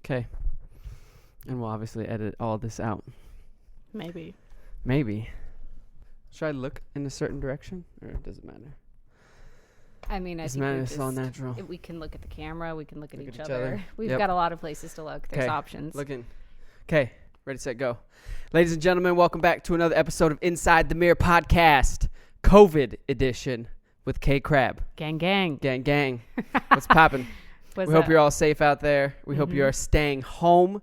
Okay. And we'll obviously edit all this out. Maybe. Should I look in a certain direction, or does it matter? I mean, I think it's all natural. we can look at the camera. We can look at each other. other. We've Yep. got a lot of places to look. There's 'Kay. options. Looking. Okay. Ready, set, go. Ladies and gentlemen, welcome back to another episode of Inside the Mirror podcast, COVID edition with KCrab. Gang, gang. Gang, gang. What's popping? We hope you're all safe out there. We hope you are staying home.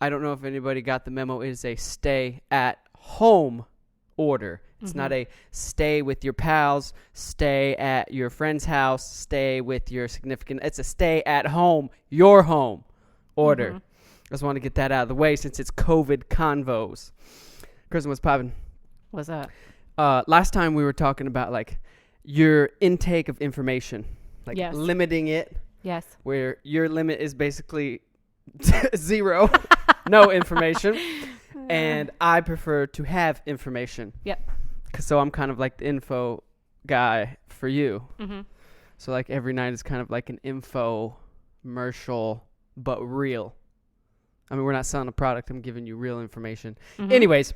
I don't know if anybody got the memo. It is a stay at home order. It's not a stay with your pals, stay at your friend's house, stay with your significant. It's a stay at home, your home order. I just want to get that out of the way since it's COVID convos. Kristen, what's popping? What's up? Last time we were talking about like your intake of information, like limiting it. Yes. Where your limit is basically zero, no information. And I prefer to have information. Yep. So I'm kind of like the info guy for you. So like every night is kind of like an infomercial, but real. I mean, we're not selling a product. I'm giving you real information. Anyways,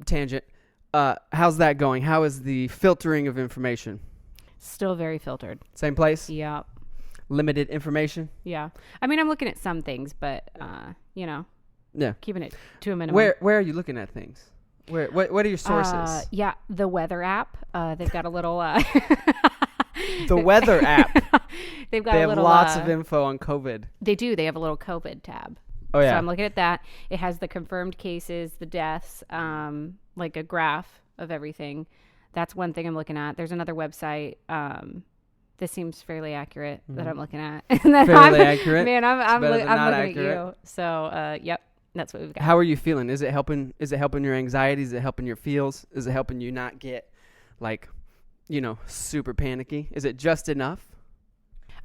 tangent. How's that going? How is the filtering of information? Still very filtered. Same place? Yeah. Limited information? Yeah. I mean, I'm looking at some things, but, keeping it to a minimum. Where are you looking at things? What are your sources? The weather app. They've got a little... the weather app. They have lots of info on COVID. They do. They have a little COVID tab. Oh, yeah. So I'm looking at that. It has the confirmed cases, the deaths, like a graph of everything. That's one thing I'm looking at. There's another website. This seems fairly accurate that I'm looking at. And then fairly accurate? Man, I'm looking accurate. at you. So, yep. That's what we've got. How are you feeling? Is it helping your anxiety? Is it helping your feels? Is it helping you not get like, super panicky? Is it just enough?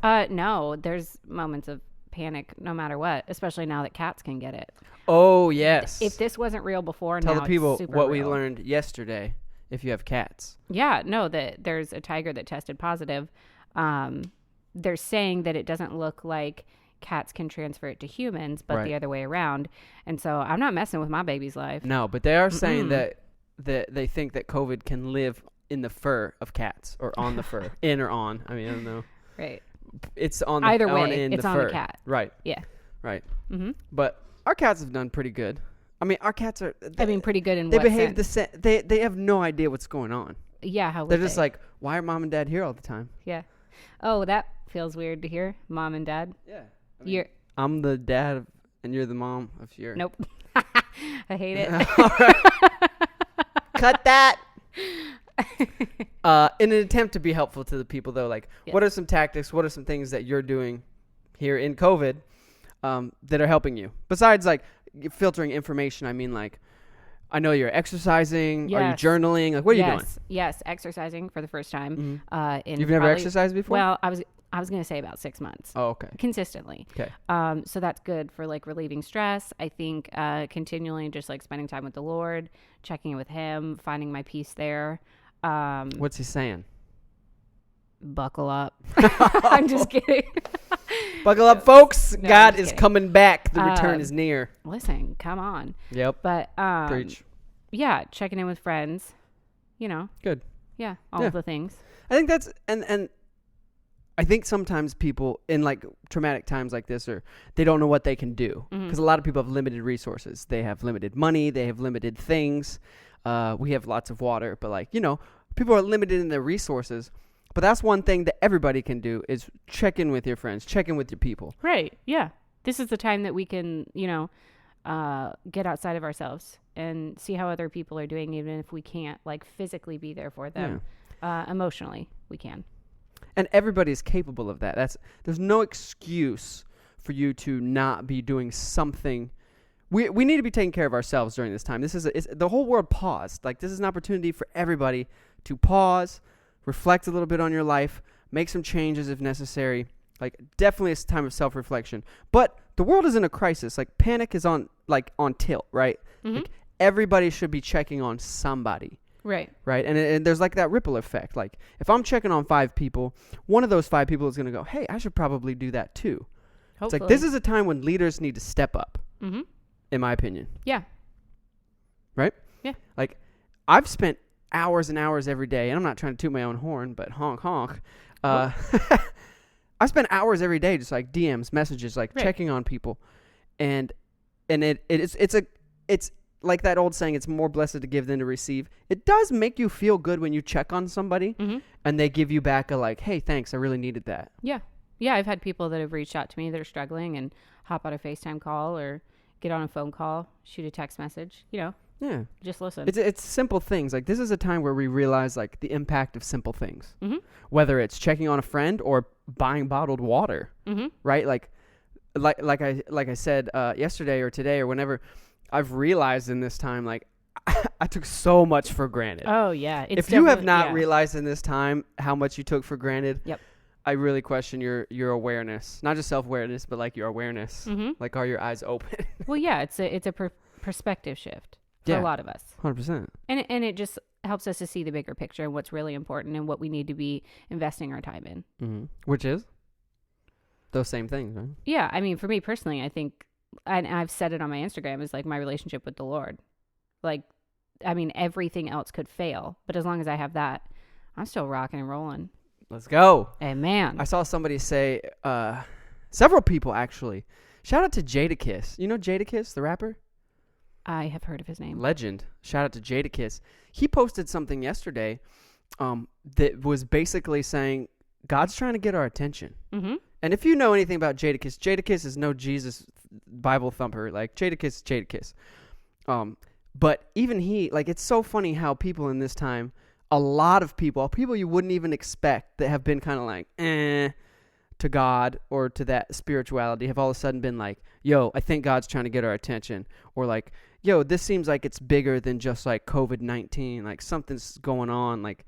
No, there's moments of panic no matter what, especially now that cats can get it. Oh, yes. If this wasn't real before, Tell now the people it's super what real. we learned yesterday if you have cats. Yeah, no, that there's a tiger that tested positive. They're saying that it doesn't look like cats can transfer it to humans, but the other way around. And so I'm not messing with my baby's life. No, but they are saying that they think that COVID can live in the fur of cats or on the fur, in or on. I mean, I don't know. Right. It's on the either way. in it's the on fur. the cat. Right. Yeah. Right. But our cats have done pretty good. I mean, our cats are. Pretty good in they what behave sense? They have no idea what's going on. Yeah, how would They're just like, why are mom and dad here all the time? Yeah. Oh, that feels weird to hear. Mom and dad. Yeah. I mean, I'm the dad and you're the mom of your... Nope. I hate it. Cut that. In an attempt to be helpful to the people, though, like, what are some tactics? What are some things that you're doing here in COVID that are helping you? Besides, like, filtering information, I mean, like, I know you're exercising. Yes. Are you journaling? Like, what are you doing? Yes, exercising for the first time. You've never exercised before? Well, I was going to say about 6 months. Oh, okay. Consistently. Okay. So that's good for like relieving stress. I think continually just like spending time with the Lord, checking in with Him, finding my peace there. What's He saying? Buckle up. I'm just kidding. Buckle up, folks. No, God is coming back. The return is near. Listen, come on. Yep. But preach. Yeah, checking in with friends. Good. Yeah, all of the things. I think that's and I think sometimes people in like traumatic times like this, or they don't know what they can do because a lot of people have limited resources. They have limited money. They have limited things. We have lots of water, but like, people are limited in their resources. But that's one thing that everybody can do is check in with your friends, check in with your people. Right. Yeah. This is the time that we can, get outside of ourselves and see how other people are doing, even if we can't like physically be there for them. Emotionally, we can. And everybody's capable of that. There's no excuse for you to not be doing something. We need to be taking care of ourselves during this time. The whole world paused. Like, this is an opportunity for everybody to pause, reflect a little bit on your life, make some changes if necessary. Like, definitely it's a time of self-reflection. But the world is in a crisis. Like, panic is on tilt, right? Like, everybody should be checking on somebody. Right. Right. And there's like that ripple effect. Like, if I'm checking on 5 people, one of those 5 people is going to go, hey, I should probably do that too. It's like, this is a time when leaders need to step up, Mm-hmm. in my opinion. Yeah. Right? Yeah. Like, I've spent hours and hours every day, and I'm not trying to toot my own horn, but honk, honk. I spend hours every day just like DMs, messages, like checking on people. And it's like that old saying, it's more blessed to give than to receive. It does make you feel good when you check on somebody and they give you back a like, hey, thanks, I really needed that. Yeah. Yeah, I've had people that have reached out to me that are struggling and hop on a FaceTime call or get on a phone call, shoot a text message, Yeah. Just listen. It's simple things. Like, this is a time where we realize like the impact of simple things. Mm-hmm. Whether it's checking on a friend or buying bottled water. Mm-hmm. Right? Like I said yesterday or today or whenever, I've realized in this time, like, I took so much for granted. Oh, yeah. If you have not realized in this time how much you took for granted, I really question your awareness. Not just self-awareness, but, like, your awareness. Mm-hmm. Like, are your eyes open? Well, yeah, it's a perspective shift for a lot of us. 100%. And it just helps us to see the bigger picture and what's really important and what we need to be investing our time in. Mm-hmm. Which is? Those same things, right? Yeah. I mean, for me personally, I think, and I've said it on my Instagram, is like my relationship with the Lord. Like, I mean, everything else could fail, but as long as I have that, I'm still rocking and rolling. Let's go. Amen. I saw somebody say, several people actually, shout out to Jadakiss. You know Jadakiss, the rapper? I have heard of his name. Legend. Shout out to Jadakiss. He posted something yesterday that was basically saying, God's trying to get our attention. Mm-hmm. And if you know anything about Jadakiss is no Jesus Bible thumper. Like, Jadakiss. But even he, like, it's so funny how people in this time, a lot of people you wouldn't even expect that have been kind of like, to God or to that spirituality, have all of a sudden been like, yo, I think God's trying to get our attention. Or like, yo, this seems like it's bigger than just like COVID-19. Like, something's going on. Like,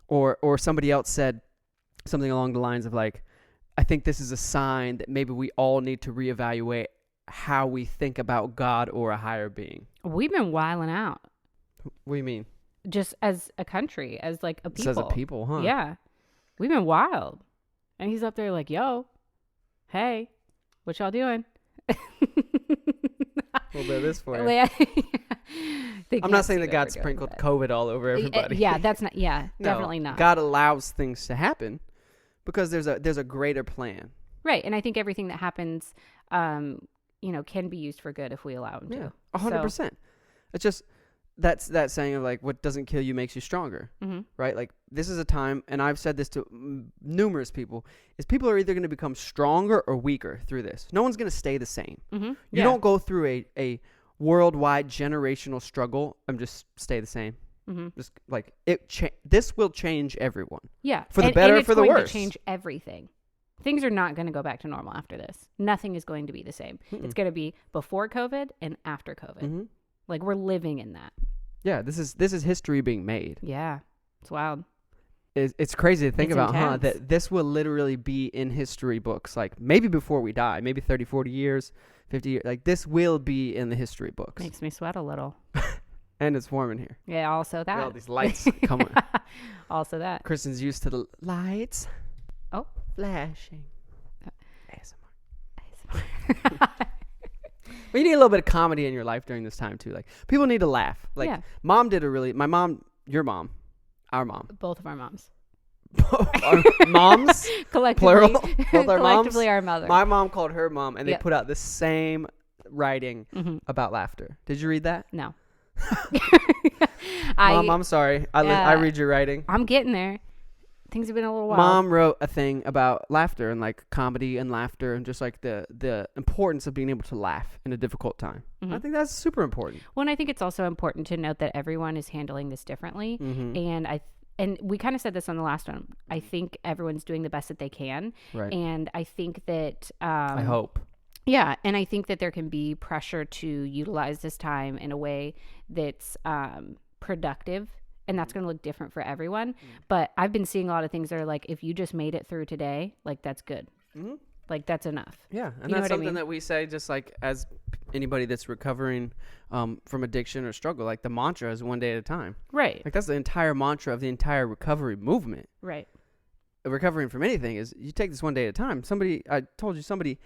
or somebody else said something along the lines of like, I think this is a sign that maybe we all need to reevaluate how we think about God or a higher being. We've been wilding out. What do you mean? Just as a country, as like a people. As a people, huh? Yeah. We've been wild. And he's up there like, yo, hey, what y'all doing? A little bit of this for you. I'm not saying that God sprinkled COVID all over everybody. Yeah, that's not, no, definitely not. God allows things to happen because there's a greater plan. Right. And I think everything that happens, can be used for good if we allow them to. 100%. It's just, that's that saying of like, what doesn't kill you makes you stronger. Mm-hmm. Right? Like, this is a time, and I've said this to numerous people, is people are either going to become stronger or weaker through this. No one's going to stay the same. Mm-hmm. You don't go through a worldwide generational struggle and just stay the same. Mm-hmm. Just like this will change everyone. Yeah. For the better or for the worse. It's going to change everything. Things are not going to go back to normal after this. Nothing is going to be the same. Mm-mm. It's going to be before COVID and after COVID. Mm-hmm. Like, we're living in that. Yeah, this is history being made. Yeah, it's wild. It's crazy to think about, intense. huh? That this will literally be in history books, like maybe before we die, maybe 30, 40 years, 50 years. Like, this will be in the history books. Makes me sweat a little. And it's warm in here. Yeah, also that. All these lights coming. Also that. Kristen's used to the lights. Oh. Flashing. ASMR. But you need a little bit of comedy in your life during this time too. Like, people need to laugh. Like, Mom did my mom, your mom, our mom. Both of our moms. Our moms? Collectively. Plural? Both our collectively moms? our mother. My mom called her mom, and they put out the same writing about laughter. Did you read that? No. Mom, I'm sorry. I read your writing. I'm getting there. Things have been a little wild. Mom wrote a thing about laughter and like comedy and laughter and just like the importance of being able to laugh in a difficult time. Mm-hmm. I think that's super important. Well, and I think it's also important to note that everyone is handling this differently. Mm-hmm. And we kind of said this on the last one. I think everyone's doing the best that they can. Right. And I think that... I hope. Yeah. And I think that there can be pressure to utilize this time in a way that's productive. And that's going to look different for everyone. But I've been seeing a lot of things that are like, if you just made it through today, like, that's good. Mm-hmm. Like, that's enough. Yeah. And that's something that we say just like as anybody that's recovering from addiction or struggle. Like, the mantra is one day at a time. Right. Like, that's the entire mantra of the entire recovery movement. Right. Recovering from anything is you take this one day at a time. I told you somebody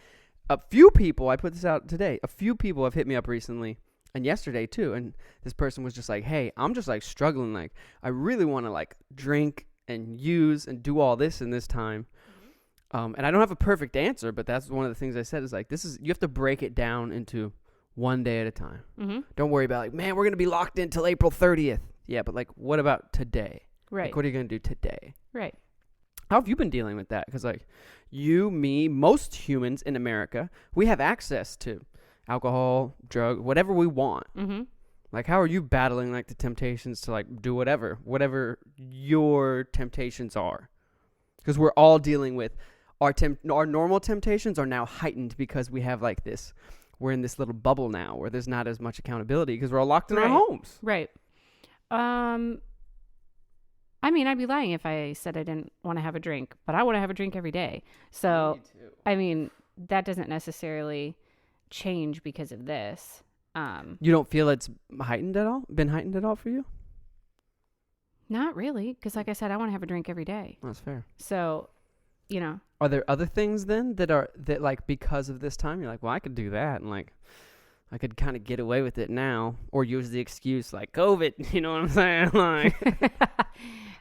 a few people, I put this out today, a few people have hit me up recently and yesterday too. And this person was just like, hey, I'm just like struggling. Like, I really want to like drink and use and do all this in this time. And I don't have a perfect answer, but that's one of the things I said is like, you have to break it down into one day at a time. Mm-hmm. Don't worry about like, man, we're going to be locked in till April 30th. Yeah, but like, what about today? Right. Like, what are you going to do today? Right. How have you been dealing with that? Because like you, me, most humans in America, we have access to alcohol, drug, whatever we want. Mm-hmm. Like, how are you battling like the temptations to like do whatever your temptations are? Because we're all dealing with our normal temptations are now heightened because we have like this. We're in this little bubble now where there's not as much accountability because we're all locked in our homes. Right. I mean, I'd be lying if I said I didn't want to have a drink, but I want to have a drink every day. So, Me too. I mean, that doesn't necessarily change because of this. You don't feel it's heightened at all? Been heightened at all for you? Not really, because like I said, I want to have a drink every day. That's fair. So, you know. Are there other things then that like because of this time you're like, well, I could do that and like I could kind of get away with it now, or use the excuse like COVID. You know what I'm saying? Like,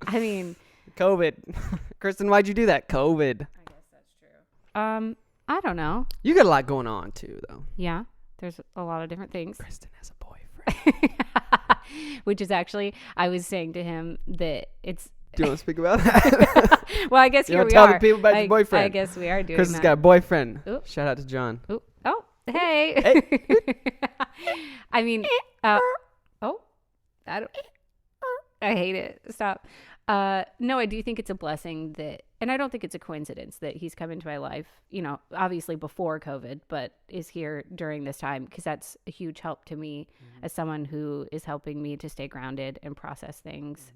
I mean, COVID. Kristen, why'd you do that? COVID. I guess that's true. I don't know. You got a lot going on too, though. Yeah, there's a lot of different things. Kristen has a boyfriend. Which is actually, I was saying to him that it's. Do you want to speak about that? Well, I guess you here we tell are. the people about your boyfriend. I guess we are doing Kristen's that. got a boyfriend. Oop. Shout out to John. Oop. Oh, hey. I mean, I hate it. Stop. No, I do think it's a blessing that, and I don't think it's a coincidence that he's come into my life, you know, obviously before COVID, but is here during this time, because that's a huge help to me as someone who is helping me to stay grounded and process things.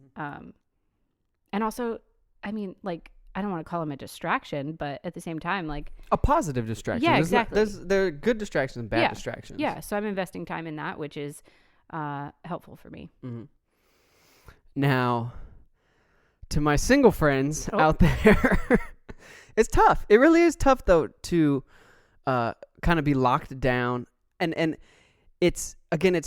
And also, I mean, like, I don't want to call him a distraction, but at the same time, like, a positive distraction. Yeah, exactly. There are good distractions and bad distractions. Yeah, so I'm investing time in that, which is helpful for me. Mm-hmm. Now, to my single friends out there, it's tough. It really is tough, though, to kind of be locked down. And it's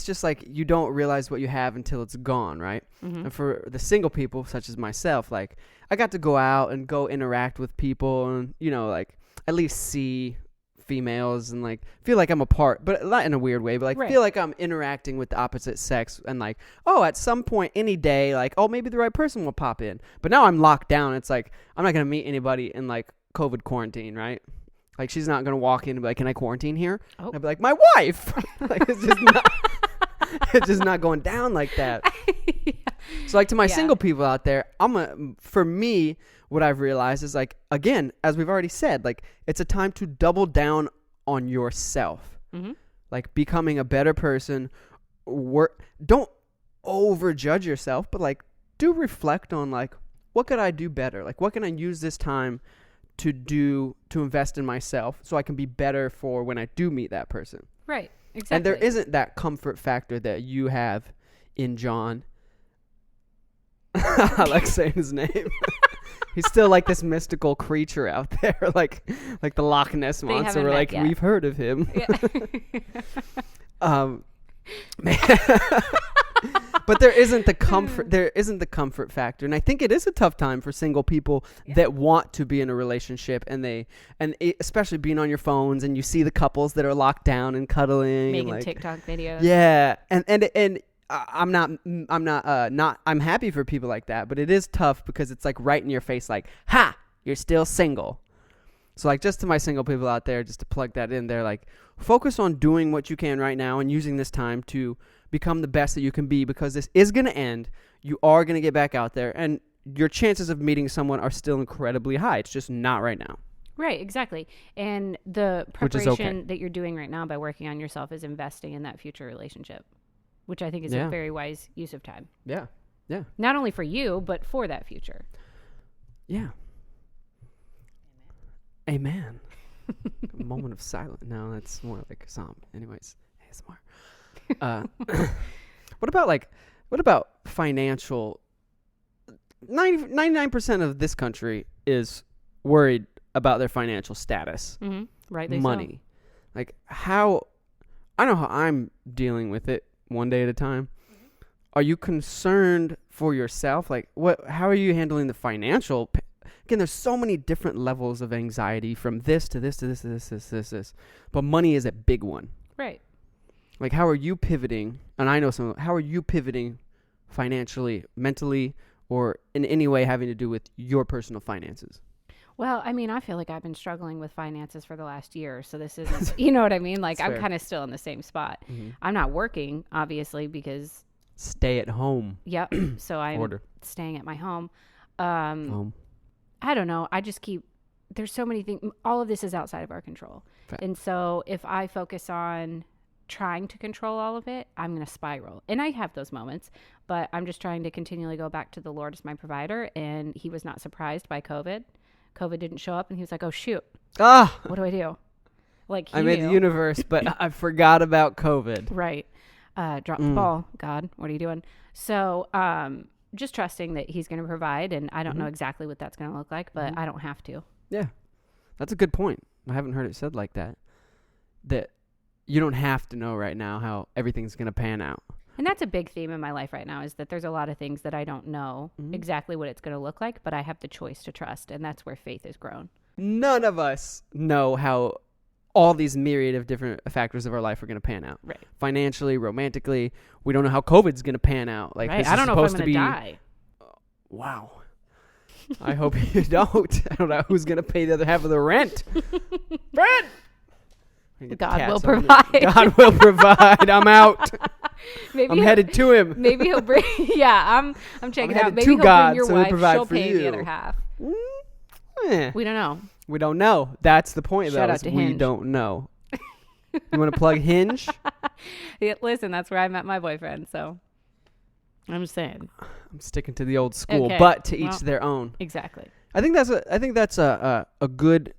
just like you don't realize what you have until it's gone, right? Mm-hmm. And for the single people, such as myself, like, I got to go out and go interact with people and, you know, like, at least see females and, like, feel like I'm a part, but not in a weird way, but, like, feel like I'm interacting with the opposite sex and, like, oh, at some point, any day, like, oh, maybe the right person will pop in. But now I'm locked down. It's like, I'm not going to meet anybody in, like, COVID quarantine, right? Like, she's not going to walk in and be like, can I quarantine here? Oh. And I'd be like, my wife! Like, it's just not going down like that. Yeah. So, like, to my single people out there, for me, what I've realized is, like, again, as we've already said, like, it's a time to double down on yourself. Mm-hmm. Like, becoming a better person. Don't overjudge yourself, but, like, do reflect on, like, what could I do better? Like, what can I use this time to invest in myself so I can be better for when I do meet that person? Right. Exactly. And there isn't that comfort factor that you have in John. I like saying his name. He's still like this mystical creature out there, like the Loch Ness monster. We're like, we've heard of him. Yeah. Man. But there isn't the comfort. There isn't the comfort factor, and I think it is a tough time for single people that want to be in a relationship, especially being on your phones, and you see the couples that are locked down and cuddling, making and, like, TikTok videos. Yeah, and I'm happy for people like that, but it is tough because it's like right in your face, like, ha, you're still single. So, like, just to my single people out there, just to plug that in there, like, focus on doing what you can right now and using this time to become the best that you can be, because this is going to end. You are going to get back out there, and your chances of meeting someone are still incredibly high. It's just not right now. Right, exactly. And the preparation that you're doing right now by working on yourself is investing in that future relationship, which I think is a very wise use of time. Yeah. Yeah. Not only for you, but for that future. Yeah. Amen. A moment of silence. No, that's more like a psalm. Anyways, ASMR. What about financial? 99% of this country is worried about their financial status. Mm-hmm. Rightly money. so. Like I know how I'm dealing with it one day at a time. Are you concerned for yourself? Like how are you handling the financial? Again, there's so many different levels of anxiety from this to this to this to this to this. But money is a big one. Right. Like, how are you pivoting? And I know how are you pivoting financially, mentally, or in any way having to do with your personal finances? Well, I mean, I feel like I've been struggling with finances for the last year. So this isn't, you know what I mean? Like, I'm kind of still in the same spot. Mm-hmm. I'm not working, obviously, because. Stay at home. Yep. So I'm staying at my home. I don't know. I just there's so many things. All of this is outside of our control. Fact. And so if I focus on trying to control all of it, I'm going to spiral. And I have those moments, but I'm just trying to continually go back to the Lord as my provider. And he was not surprised by COVID. COVID didn't show up and he was like, oh, shoot. What do I do? Like, I'm in the universe, but I forgot about COVID. Right. Drop the ball. God, what are you doing? So, just trusting that he's going to provide. And I don't know exactly what that's going to look like, but I don't have to. Yeah. That's a good point. I haven't heard it said like that. That you don't have to know right now how everything's going to pan out. And that's a big theme in my life right now, is that there's a lot of things that I don't know exactly what it's going to look like, but I have the choice to trust. And that's where faith has grown. None of us know how all these myriad of different factors of our life are going to pan out. Right. Financially, romantically, we don't know how COVID's going to pan out. Like, right. I don't know if I'm going to die. Wow. I hope you don't. I don't know who's going to pay the other half of the rent. Rent! God will provide. God will provide. I'm out. I'm headed to him. Maybe he'll bring. Yeah, I'm checking out. Maybe he'll God, bring your so wife. Provide She'll for pay you. the other half. We don't know. We don't know. That's the point, Shout though. out to We Hinge. don't know. You want to plug Hinge? Yeah, listen, that's where I met my boyfriend. So I'm just saying. I'm sticking to the old school, Okay. but to each their own. Exactly. I think that's a good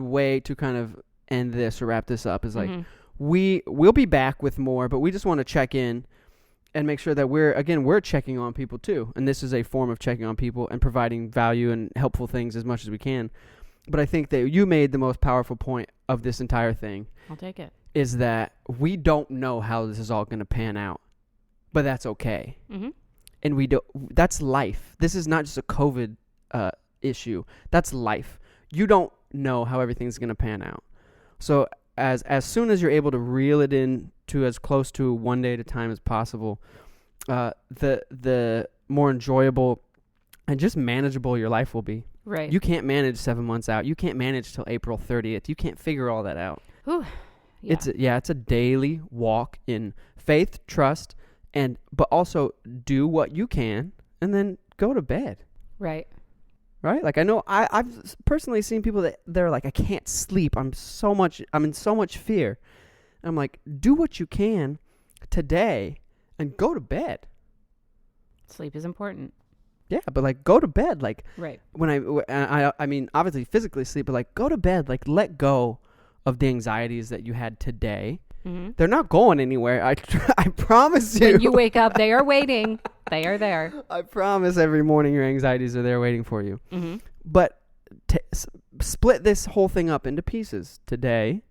way to kind of end this or wrap this up. Is like we'll be back with more, but we just want to check in and make sure that we're checking on people too. And this is a form of checking on people and providing value and helpful things as much as we can. But I think that you made the most powerful point of this entire thing. I'll take it. Is that we don't know how this is all going to pan out, but that's okay. Mm-hmm. And that's life. This is not just a COVID issue. That's life. You don't know how everything's going to pan out. So as soon as you're able to reel it in to as close to one day at a time as possible, the more enjoyable and just manageable your life will be. Right. You can't manage 7 months out. You can't manage till April 30th. You can't figure all that out. Whew. Yeah. It's a daily walk in faith, trust, but also do what you can and then go to bed. Right. Right? Like, I know I've personally seen people that they're like, I can't sleep. I'm in so much fear. And I'm like, do what you can today and go to bed. Sleep is important. Yeah, but like, go to bed. Like, right. When I mean, obviously physically sleep, but like, go to bed. Like, let go of the anxieties that you had today. Mm-hmm. They're not going anywhere. I promise you. When you wake up, they are waiting. They are there. I promise every morning your anxieties are there waiting for you. Mm-hmm. But split this whole thing up into pieces today,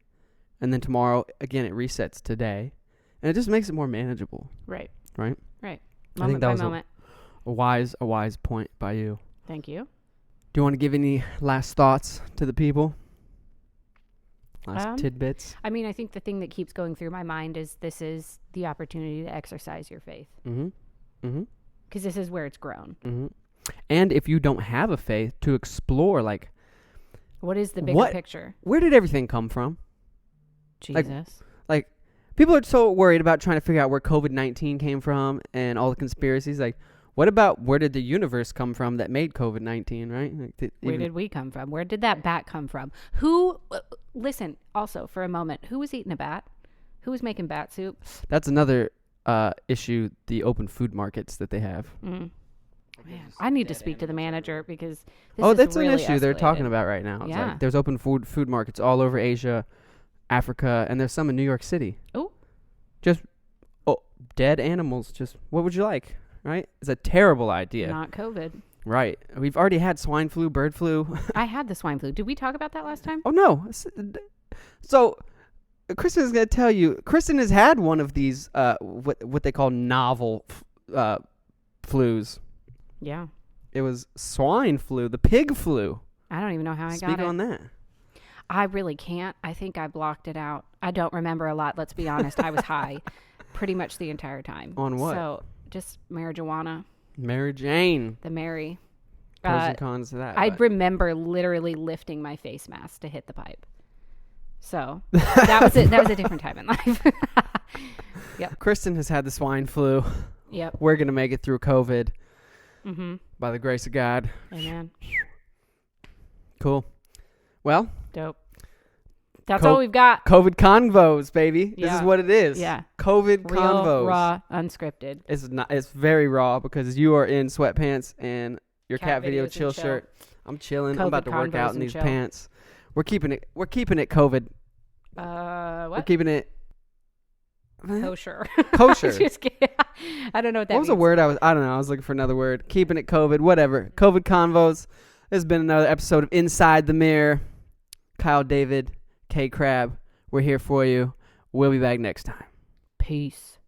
and then tomorrow, again, it resets today. And it just makes it more manageable. Right. Right? Right. I think that was moment. a wise point by you. Thank you. Do you want to give any last thoughts to the people? Last tidbits? I mean, I think the thing that keeps going through my mind is this is the opportunity to exercise your faith. Mm-hmm. Mm-hmm. Because this is where it's grown. Mm-hmm. And if you don't have a faith, to explore, like, what is the bigger picture? Where did everything come from? Jesus. Like, people are so worried about trying to figure out where COVID-19 came from and all the conspiracies. Like, what about where did the universe come from that made COVID-19, right? Like, where did we come from? Where did that bat come from? Listen, also, for a moment, who was eating a bat? Who was making bat soup? That's another issue, the open food markets that they have. Mm. Man, I need to speak to the manager because this that's really an issue escalated. They're talking about right now. It's like there's open food markets all over Asia, Africa, and there's some in New York City. Oh. Just dead animals. Just what would you like? Right? It's a terrible idea. Not COVID. Right. We've already had swine flu, bird flu. I had the swine flu. Did we talk about that last time? Oh, no. So Kristen is going to tell you. Kristen has had one of these, what they call novel flus. Yeah. It was swine flu, the pig flu. I don't even know how I got Speak it. on that. I really can't. I think I blocked it out. I don't remember a lot. Let's be honest. I was high pretty much the entire time. On what? So just marijuana. Mary Jane. The Mary. Pros and cons to that. I remember literally lifting my face mask to hit the pipe. So that was it. That was a different time in life. Yep. Kristen has had the swine flu. Yep. We're going to make it through COVID. Mm-hmm. By the grace of God. Amen. Cool. Well. Dope. That's all we've got. COVID convos, baby. Yeah. This is what it is. Yeah. COVID Real, convos. raw, unscripted. It's very raw because you are in sweatpants and your cat video videos chill and chill. shirt. I'm chilling. I'm COVID about to work convos out in and these chill. pants. We're keeping it COVID. We're What? keeping it Kosher. kosher. Just kidding. I don't know what that What was means. the word I don't know. I was looking for another word. Keeping it COVID, whatever. COVID convos. This has been another episode of Inside the Mirror. Kyle, David, KCrab. We're here for you. We'll be back next time. Peace.